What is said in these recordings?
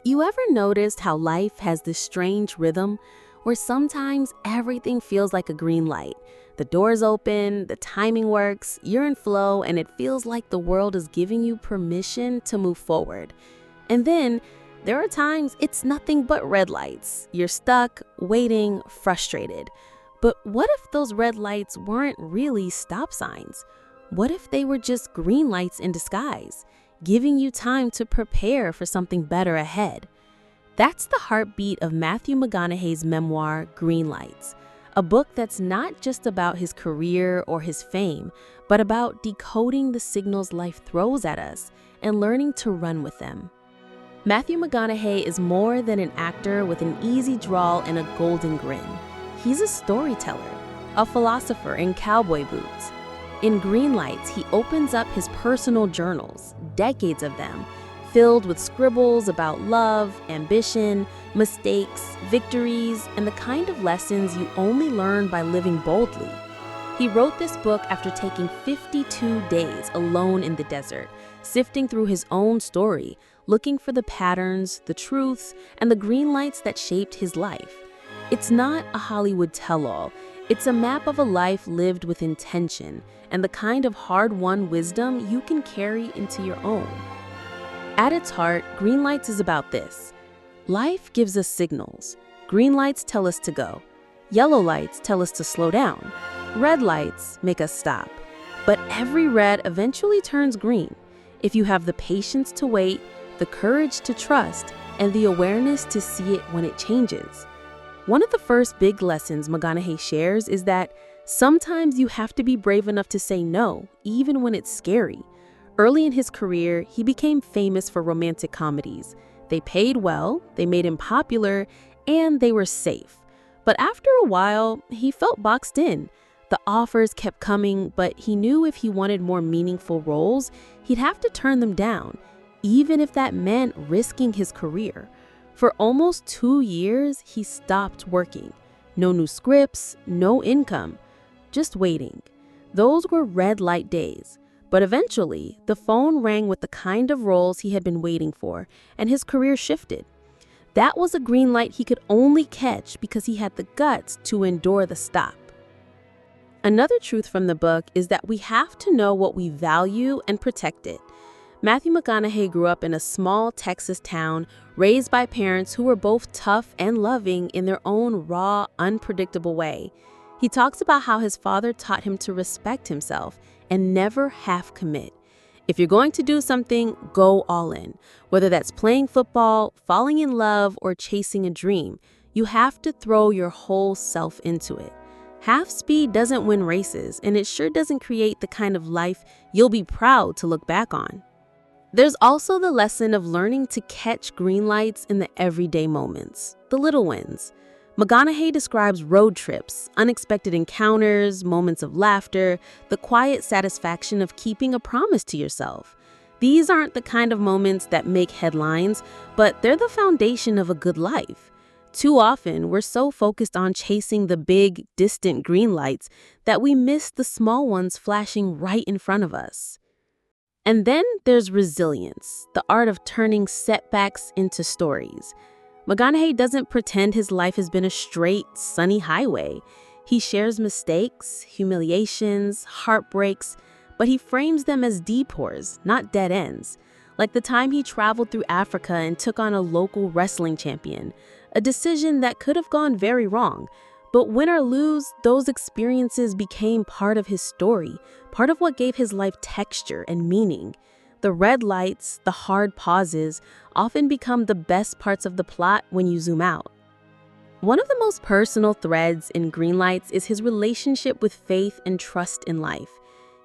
You ever noticed how life has this strange rhythm where sometimes everything feels like a green light? The door's open, the timing works, you're in flow, and it feels like the world is giving you permission to move forward. And then there are times it's nothing but red lights. You're stuck, waiting, frustrated. But what if those red lights weren't really stop signs? What if they were just green lights in disguise, giving you time to prepare for something better ahead? That's the heartbeat of Matthew McConaughey's memoir, Greenlights, a book that's not just about his career or his fame, but about decoding the signals life throws at us and learning to run with them. Matthew McConaughey is more than an actor with an easy drawl and a golden grin. He's a storyteller, a philosopher in cowboy boots. In Greenlights, he opens up his personal journals, decades of them, filled with scribbles about love, ambition, mistakes, victories, and the kind of lessons you only learn by living boldly. He wrote this book after taking 52 days alone in the desert, sifting through his own story, looking for the patterns, the truths, and the green lights that shaped his life. It's not a Hollywood tell-all. It's a map of a life lived with intention and the kind of hard-won wisdom you can carry into your own. At its heart, Greenlights is about this. Life gives us signals. Green lights tell us to go. Yellow lights tell us to slow down. Red lights make us stop. But every red eventually turns green if you have the patience to wait, the courage to trust, and the awareness to see it when it changes. One of the first big lessons McConaughey shares is that sometimes you have to be brave enough to say no, even when it's scary. Early in his career, he became famous for romantic comedies. They paid well, they made him popular, and they were safe. But after a while, he felt boxed in. The offers kept coming, but he knew if he wanted more meaningful roles, he'd have to turn them down, even if that meant risking his career. For almost 2 years, he stopped working. No new scripts, no income, just waiting. Those were red light days. But eventually, the phone rang with the kind of roles he had been waiting for, and his career shifted. That was a green light he could only catch because he had the guts to endure the stop. Another truth from the book is that we have to know what we value and protect it. Matthew McConaughey grew up in a small Texas town, raised by parents who were both tough and loving in their own raw, unpredictable way. He talks about how his father taught him to respect himself and never half commit. If you're going to do something, go all in. Whether that's playing football, falling in love, or chasing a dream, you have to throw your whole self into it. Half speed doesn't win races, and it sure doesn't create the kind of life you'll be proud to look back on. There's also the lesson of learning to catch green lights in the everyday moments, the little wins. McConaughey describes road trips, unexpected encounters, moments of laughter, the quiet satisfaction of keeping a promise to yourself. These aren't the kind of moments that make headlines, but they're the foundation of a good life. Too often, we're so focused on chasing the big, distant green lights that we miss the small ones flashing right in front of us. And then there's resilience, the art of turning setbacks into stories. McConaughey doesn't pretend his life has been a straight, sunny highway. He shares mistakes, humiliations, heartbreaks, but he frames them as detours, not dead ends. Like the time he traveled through Africa and took on a local wrestling champion, a decision that could have gone very wrong. But win or lose, those experiences became part of his story, part of what gave his life texture and meaning. The red lights, the hard pauses, often become the best parts of the plot when you zoom out. One of the most personal threads in Greenlights is his relationship with faith and trust in life.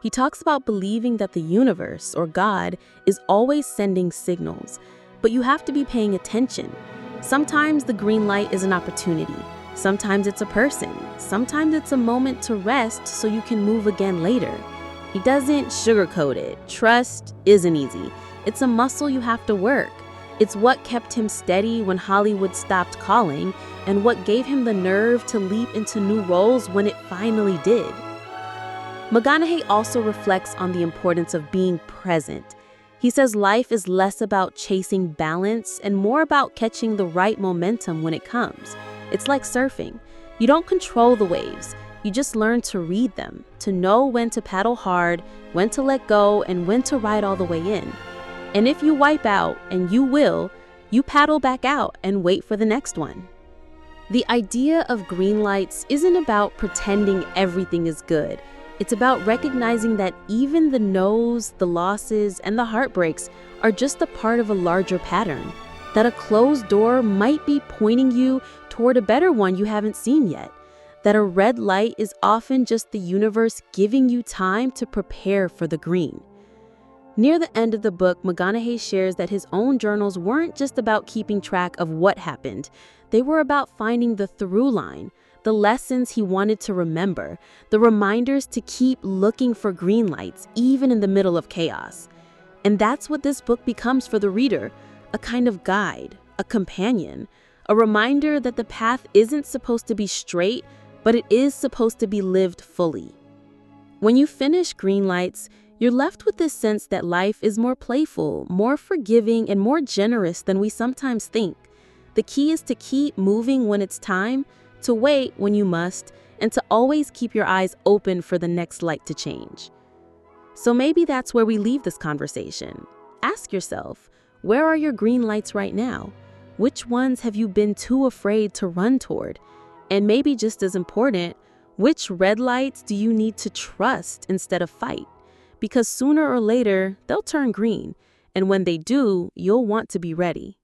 He talks about believing that the universe, or God, is always sending signals, but you have to be paying attention. Sometimes the green light is an opportunity. Sometimes it's a person. Sometimes it's a moment to rest so you can move again later. He doesn't sugarcoat it. Trust isn't easy. It's a muscle you have to work. It's what kept him steady when Hollywood stopped calling, and what gave him the nerve to leap into new roles when it finally did. McConaughey also reflects on the importance of being present. He He says life is less about chasing balance and more about catching the right momentum when it comes. It's like surfing. You don't control the waves. You just learn to read them, to know when to paddle hard, when to let go, and when to ride all the way in. And if you wipe out, and you will, you paddle back out and wait for the next one. The idea of green lights isn't about pretending everything is good. It's about recognizing that even the no's, the losses, and the heartbreaks are just a part of a larger pattern. That a closed door might be pointing you toward a better one you haven't seen yet. That a red light is often just the universe giving you time to prepare for the green. Near the end of the book, McConaughey shares that his own journals weren't just about keeping track of what happened. They were about finding the through line, the lessons he wanted to remember, the reminders to keep looking for green lights, even in the middle of chaos. And that's what this book becomes for the reader, a kind of guide, a companion, a reminder that the path isn't supposed to be straight, but it is supposed to be lived fully. When you finish Greenlights, you're left with this sense that life is more playful, more forgiving, and more generous than we sometimes think. The key is to keep moving when it's time, to wait when you must, and to always keep your eyes open for the next light to change. So maybe that's where we leave this conversation. Ask yourself, where are your green lights right now? Which ones have you been too afraid to run toward? And maybe just as important, which red lights do you need to trust instead of fight? Because sooner or later, they'll turn green, and when they do, you'll want to be ready.